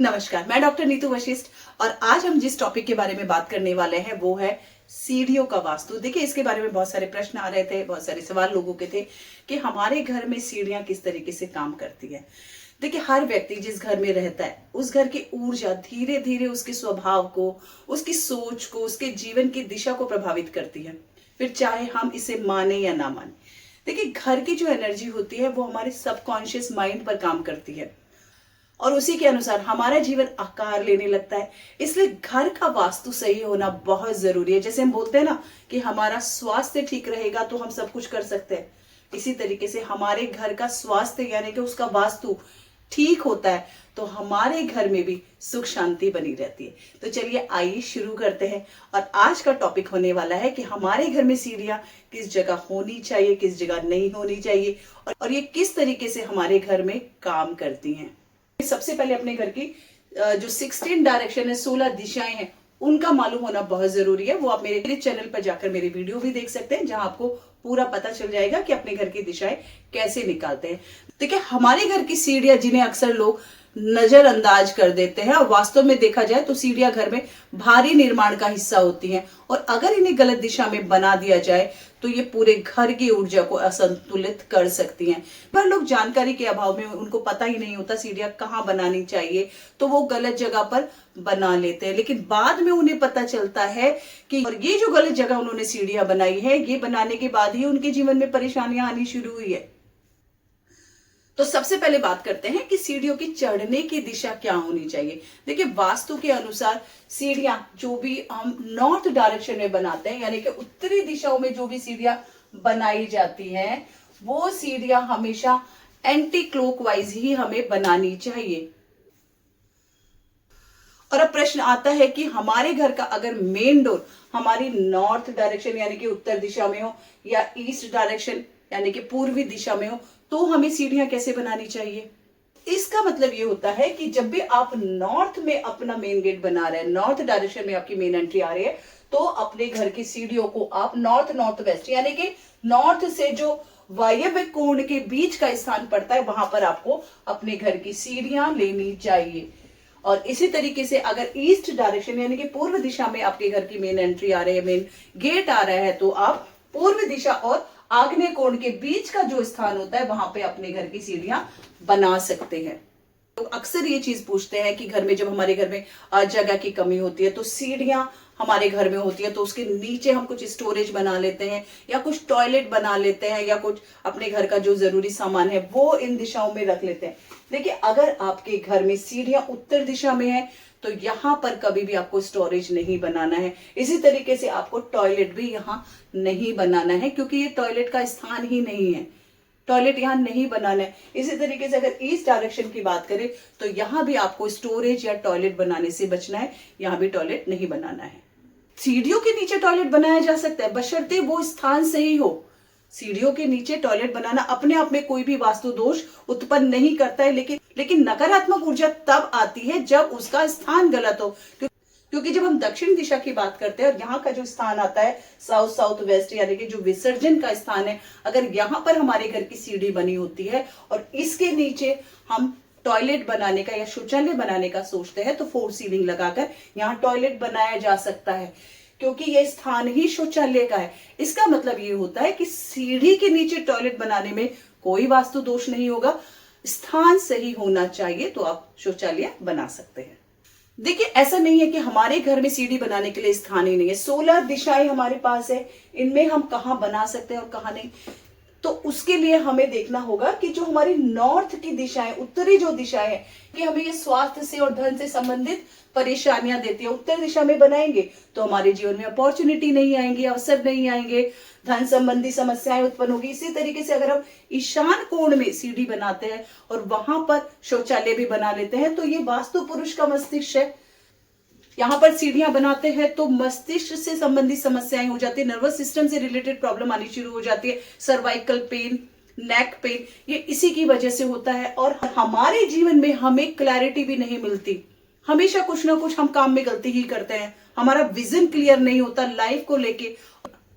नमस्कार, मैं डॉक्टर नीतू वशिष्ठ और आज हम जिस टॉपिक के बारे में बात करने वाले हैं वो है सीढ़ियों का वास्तु। देखिए, इसके बारे में बहुत सारे प्रश्न आ रहे थे, बहुत सारे सवाल लोगों के थे कि हमारे घर में सीढ़ियां किस तरीके से काम करती है। देखिए, हर व्यक्ति जिस घर में रहता है उस घर की ऊर्जा धीरे धीरे उसके स्वभाव को, उसकी सोच को, उसके जीवन की दिशा को प्रभावित करती है, फिर चाहे हम इसे माने या ना माने। देखिए, घर की जो एनर्जी होती है वो हमारे सबकॉन्शियस माइंड पर काम करती है और उसी के अनुसार हमारा जीवन आकार लेने लगता है। इसलिए घर का वास्तु सही होना बहुत जरूरी है। जैसे हम बोलते हैं ना कि हमारा स्वास्थ्य ठीक रहेगा तो हम सब कुछ कर सकते हैं, इसी तरीके से हमारे घर का स्वास्थ्य यानी कि उसका वास्तु ठीक होता है तो हमारे घर में भी सुख शांति बनी रहती है। तो चलिए आइए शुरू करते हैं। और आज का टॉपिक होने वाला है कि हमारे घर में सीढ़ियां किस जगह होनी चाहिए, किस जगह नहीं होनी चाहिए और ये किस तरीके से हमारे घर में काम करती हैं। सबसे पहले अपने घर की जो 16 डायरेक्शन है, 16 दिशाएं हैं, उनका मालूम होना बहुत जरूरी है। वो आप मेरे चैनल पर जाकर मेरी वीडियो भी देख सकते हैं, जहां आपको पूरा पता चल जाएगा कि अपने घर की दिशाएं कैसे निकालते हैं। देखिए, हमारे घर की सीढ़ियां जिन्हें अक्सर लोग नजरअंदाज कर देते हैं और वास्तव में देखा जाए तो सीढ़ियां घर में भारी निर्माण का हिस्सा होती हैं और अगर इन्हें गलत दिशा में बना दिया जाए तो ये पूरे घर की ऊर्जा को असंतुलित कर सकती हैं। पर लोग जानकारी के अभाव में, उनको पता ही नहीं होता सीढ़ियां कहाँ बनानी चाहिए, तो वो गलत जगह पर बना लेते हैं। लेकिन बाद में उन्हें पता चलता है कि और ये जो गलत जगह उन्होंने सीढ़ियां बनाई है, ये बनाने के बाद ही उनके जीवन में परेशानियां आनी शुरू हुई है। तो सबसे पहले बात करते हैं कि सीढ़ियों की चढ़ने की दिशा क्या होनी चाहिए। देखिए, वास्तु के अनुसार सीढ़ियां जो भी हम नॉर्थ डायरेक्शन में बनाते हैं, यानी कि उत्तरी दिशाओं में जो भी सीढ़ियां बनाई जाती हैं, वो सीढ़ियां हमेशा एंटी क्लॉकवाइज ही हमें बनानी चाहिए। और अब प्रश्न आता है कि हमारे घर का अगर मेन डोर हमारी नॉर्थ डायरेक्शन यानी कि उत्तर दिशा में हो या ईस्ट डायरेक्शन यानी कि पूर्वी दिशा में हो, तो हमें सीढ़ियां कैसे बनानी चाहिए। इसका मतलब ये होता है कि जब भी आप नॉर्थ में अपना मेन गेट बना रहे हैं, नॉर्थ डायरेक्शन में आपकी मेन एंट्री आ रही है, तो अपने घर की सीढ़ियों को आप नॉर्थ नॉर्थ वेस्ट यानी कि नॉर्थ से जो वायव्य कोण के बीच का स्थान पड़ता है, वहां पर आपको अपने घर की सीढ़ियां लेनी चाहिए। और इसी तरीके से अगर ईस्ट डायरेक्शन यानी कि पूर्व दिशा में आपके घर की मेन एंट्री आ रही है, मेन गेट आ रहा है, तो आप पूर्व दिशा और आग्नेय कोण के बीच का जो स्थान होता है वहां पे अपने घर की सीढ़ियां बना सकते हैं। तो अक्सर ये चीज पूछते हैं कि घर में जब हमारे घर में जगह की कमी होती है तो सीढ़ियां हमारे घर में होती है तो उसके नीचे हम कुछ स्टोरेज बना लेते हैं या कुछ टॉयलेट बना लेते हैं या कुछ अपने घर का जो जरूरी सामान है वो इन दिशाओं में रख लेते हैं। देखिए, अगर आपके घर में सीढ़ियां उत्तर दिशा में है तो यहाँ पर कभी भी आपको स्टोरेज नहीं बनाना है। इसी तरीके से आपको टॉयलेट भी यहाँ नहीं बनाना है, क्योंकि ये टॉयलेट का स्थान ही नहीं है, टॉयलेट यहाँ नहीं बनाना है। इसी तरीके से अगर ईस्ट डायरेक्शन की बात करें तो यहाँ भी आपको स्टोरेज या टॉयलेट बनाने से बचना है, यहाँ भी टॉयलेट नहीं बनाना है। सीढ़ियों के नीचे टॉयलेट बनाया जा सकता है बशर्ते वो स्थान सही हो। सीढ़ियों के नीचे टॉयलेट बनाना अपने आप में कोई भी वास्तु दोष उत्पन्न नहीं करता है, लेकिन नकारात्मक ऊर्जा तब आती है जब उसका स्थान गलत हो। क्योंकि जब हम दक्षिण दिशा की बात करते हैं और यहाँ का जो स्थान आता है साउथ साउथ वेस्ट यानी कि जो विसर्जन का स्थान है, अगर यहाँ पर हमारे घर की सीढ़ी बनी होती है और इसके नीचे हम टॉयलेट बनाने का या शौचालय बनाने का सोचते हैं तो फोर सीलिंग लगाकर यहाँ टॉयलेट बनाया जा सकता है, क्योंकि यह स्थान ही शौचालय का है। इसका मतलब ये होता है कि सीढ़ी के नीचे टॉयलेट बनाने में कोई वास्तु दोष नहीं होगा, स्थान सही होना चाहिए तो आप शौचालय बना सकते हैं। देखिए, ऐसा नहीं है कि हमारे घर में सीढ़ी बनाने के लिए स्थान ही नहीं है। 16 दिशाएं हमारे पास है, इनमें हम कहाँ बना सकते हैं और कहाँ नहीं। तो उसके लिए हमें देखना होगा कि जो हमारी नॉर्थ की दिशाएं, उत्तरी जो दिशाएं है, कि हमें ये स्वास्थ्य से और धन से संबंधित परेशानियां देती है। उत्तर दिशा में बनाएंगे तो हमारे जीवन में अपॉर्चुनिटी नहीं आएंगे, अवसर नहीं आएंगे, धन संबंधी समस्याएं उत्पन्न होगी। इसी तरीके से अगर हम ईशान कोण में सीढ़ी बनाते हैं और वहां पर शौचालय भी बना लेते हैं तो ये वास्तु पुरुष का मस्तिष्क है। यहाँ पर सीढ़ियां बनाते हैं तो मस्तिष्क से संबंधित समस्याएं हो जाती है, नर्वस सिस्टम से रिलेटेड प्रॉब्लम आनी शुरू हो जाती है, सर्वाइकल पेन, नेक पेन, ये इसी की वजह से होता है। और हमारे जीवन में हमें क्लैरिटी भी नहीं मिलती, हमेशा कुछ ना कुछ हम काम में गलती ही करते हैं, हमारा विजन क्लियर नहीं होता लाइफ को लेके,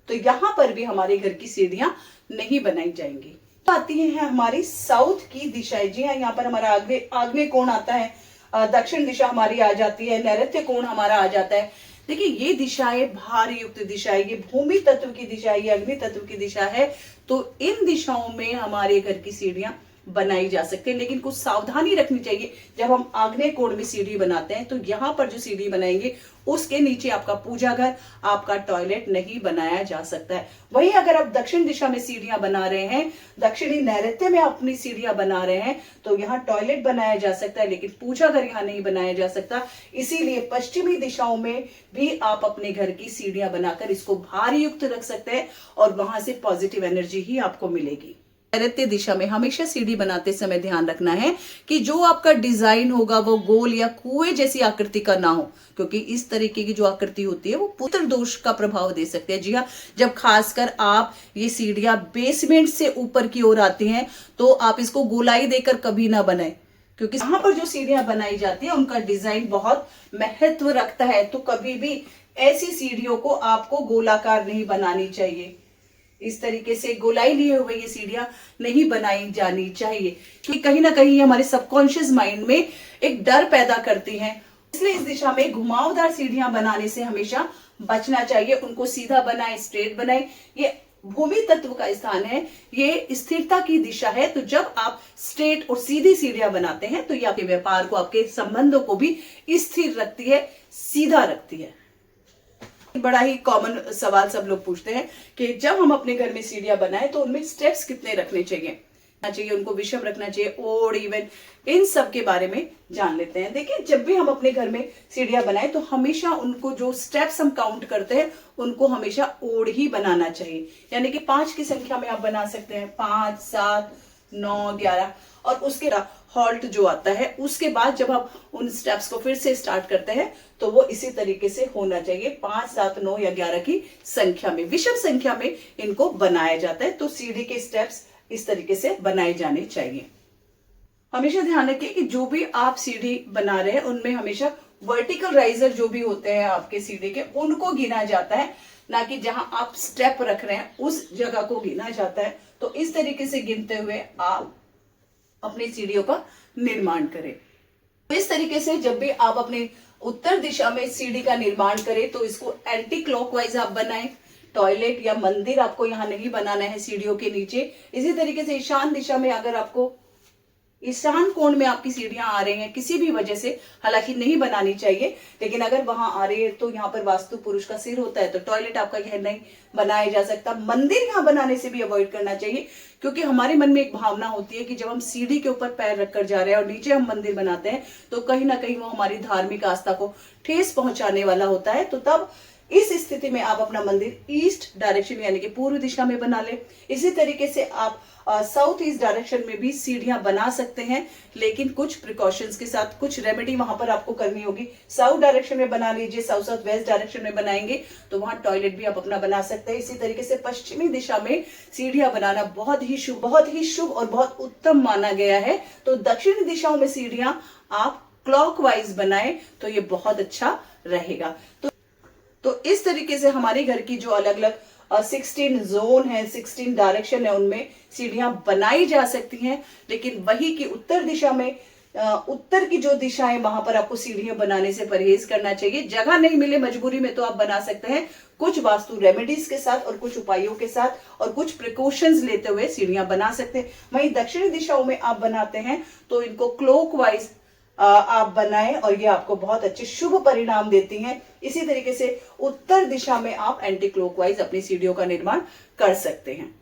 तो यहाँ पर भी हमारे घर की सीढ़ियां नहीं बनाई जाएंगी। आती है हमारी साउथ की दिशाएं। जी हाँ, यहाँ पर हमारा आग्नेय कोण आता है। दक्षिण दिशा हमारी आ जाती है, नैऋत्य कोण हमारा आ जाता है। देखिए ये दिशाएं भार युक्त दिशा है, ये भूमि तत्व की दिशा है, ये अग्नि तत्व की दिशा है। तो इन दिशाओं में हमारे घर की सीढ़ियां बनाई जा सकती है, लेकिन कुछ सावधानी रखनी चाहिए। जब हम आग्नेय कोण में सीढ़ी बनाते हैं तो यहाँ पर जो सीढ़ी बनाएंगे उसके नीचे आपका पूजा घर, आपका टॉयलेट नहीं बनाया जा सकता है। वहीं अगर आप दक्षिण दिशा में सीढ़ियां बना रहे हैं, दक्षिणी नैऋत्य में अपनी सीढ़ियां बना रहे हैं, तो यहाँ टॉयलेट बनाया जा सकता है, लेकिन पूजा घर यहाँ नहीं बनाया जा सकता। इसीलिए पश्चिमी दिशाओं में भी आप अपने घर की सीढ़ियां बनाकर इसको भार युक्त रख सकते हैं और वहां से पॉजिटिव एनर्जी ही आपको मिलेगी। नैऋत्य दिशा में हमेशा सीढ़ी बनाते समय ध्यान रखना है कि जो आपका डिजाइन होगा वो गोल या कुएं जैसी आकृति का ना हो, क्योंकि इस तरीके की जो आकृति होती है वो पुत्र दोष का प्रभाव दे सकते हैं। जी हाँ, जब खासकर आप ये सीढ़ियां बेसमेंट से ऊपर की ओर आती हैं तो आप इसको गोलाई देकर कभी ना बनाएं, क्योंकि यहाँ पर जो सीढ़ियां बनाई जाती है उनका डिजाइन बहुत महत्व रखता है। तो कभी भी ऐसी सीढ़ियों को आपको गोलाकार नहीं बनानी चाहिए। इस तरीके से गोलाई लिए हुए ये सीढ़ियां नहीं बनाई जानी चाहिए, क्योंकि कहीं ना कहीं हमारे सबकॉन्शियस माइंड में एक डर पैदा करती हैं। इसलिए इस दिशा में घुमावदार सीढ़ियां बनाने से हमेशा बचना चाहिए। उनको सीधा बनाए, स्ट्रेट बनाए। ये भूमि तत्व का स्थान है, ये स्थिरता की दिशा है। तो जब आप स्ट्रेट और सीधी सीढ़ियां बनाते हैं तो ये आपके व्यापार को, आपके संबंधों को भी स्थिर रखती है, सीधा रखती है। बड़ा ही कॉमन सवाल सब लोग पूछते हैं कि जब हम अपने घर में सीढ़ियां बनाए तो उनमें स्टेप्स कितने रखने चाहिए, उनको विषम रखना चाहिए, ओड इवन, इन सब के बारे में जान लेते हैं। देखिए जब भी हम अपने घर में सीढ़ियां बनाए तो हमेशा उनको जो स्टेप्स हम काउंट करते हैं उनको हमेशा ओड ही बनाना चाहिए। यानी कि 5 की संख्या में आप बना सकते हैं, 5, 7, 9, 11, और उसके हॉल्ट जो आता है उसके बाद जब आप उन स्टेप्स को फिर से स्टार्ट करते हैं तो वो इसी तरीके से होना चाहिए। 5, 7, 9 या 11 की संख्या में, विषम संख्या में इनको बनाया जाता है। तो सीढ़ी के स्टेप्स इस तरीके से बनाए जाने चाहिए। हमेशा ध्यान रखिए कि जो भी आप सीढ़ी बना रहे हैं उनमें हमेशा वर्टिकल राइजर जो भी होते हैं आपके सीढ़ी के, उनको गिना जाता है, ना कि जहां आप स्टेप रख रहे हैं उस जगह को गिना जाता है। तो इस तरीके से गिनते हुए आप अपनी सीढ़ियों का निर्माण करें। इस तरीके से जब भी आप अपने उत्तर दिशा में सीढ़ी का निर्माण करें तो इसको एंटी क्लॉकवाइज आप बनाएं। टॉयलेट या मंदिर आपको यहाँ नहीं बनाना है सीढ़ियों के नीचे। इसी तरीके से ईशान दिशा में अगर आपको ईशान कोण में आपकी सीढ़ियां आ रही हैं किसी भी वजह से, हालांकि नहीं बनानी चाहिए, लेकिन अगर वहां आ रही है तो यहाँ पर वास्तु पुरुष का सिर होता है तो टॉयलेट आपका यह नहीं बनाया जा सकता। मंदिर यहाँ बनाने से भी अवॉइड करना चाहिए, क्योंकि हमारे मन में एक भावना होती है कि जब हम सीढ़ी के ऊपर पैर रखकर जा रहे हैं और नीचे हम मंदिर बनाते हैं तो कहीं ना कहीं वो हमारी धार्मिक आस्था को ठेस पहुंचाने वाला होता है। तो तब इस स्थिति में आप अपना मंदिर ईस्ट डायरेक्शन यानी कि पूर्व दिशा में बना ले। इसी तरीके से आप साउथ ईस्ट डायरेक्शन में भी सीढ़ियां बना सकते हैं, लेकिन कुछ प्रिकॉशंस के साथ, कुछ रेमेडी वहां पर आपको करनी होगी। साउथ डायरेक्शन में बना लीजिए, साउथ साउथ वेस्ट डायरेक्शन में बनाएंगे तो वहां टॉयलेट भी आप अपना बना सकते हैं। इसी तरीके से पश्चिमी दिशा में सीढ़ियां बनाना बहुत ही शुभ और बहुत उत्तम माना गया है। तो दक्षिणी दिशाओं में सीढ़ियां आप क्लॉकवाइज बनाएं तो ये बहुत अच्छा रहेगा। तो इस तरीके से हमारे घर की जो अलग अलग 16 जोन है, 16 डायरेक्शन है, उनमें सीढ़ियां बनाई जा सकती हैं। लेकिन वही की उत्तर दिशा में, उत्तर की जो दिशा है वहां पर आपको सीढ़ियां बनाने से परहेज करना चाहिए। जगह नहीं मिले मजबूरी में तो आप बना सकते हैं कुछ वास्तु रेमेडीज के साथ और कुछ उपायों के साथ और कुछ प्रिकॉशंस लेते हुए सीढ़ियां बना सकते हैं। वहीं दक्षिणी दिशाओं में आप बनाते हैं तो इनको क्लॉकवाइज आप बनाएं और ये आपको बहुत अच्छे शुभ परिणाम देती हैं। इसी तरीके से उत्तर दिशा में आप एंटी क्लॉकवाइज अपनी सीढ़ियों का निर्माण कर सकते हैं।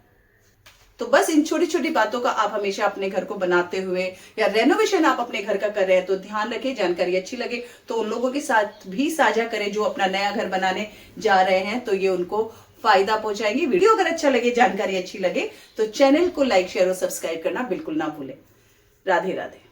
तो बस इन छोटी छोटी बातों का आप हमेशा अपने घर को बनाते हुए या रेनोवेशन आप अपने घर का कर रहे हैं तो ध्यान रखें। जानकारी अच्छी लगे तो उन लोगों के साथ भी साझा करें जो अपना नया घर बनाने जा रहे हैं, तो ये उनको फायदा पहुंचाएंगे। वीडियो अगर अच्छा लगे, जानकारी अच्छी लगे तो चैनल को लाइक, शेयर और सब्सक्राइब करना बिल्कुल ना भूलें। राधे राधे।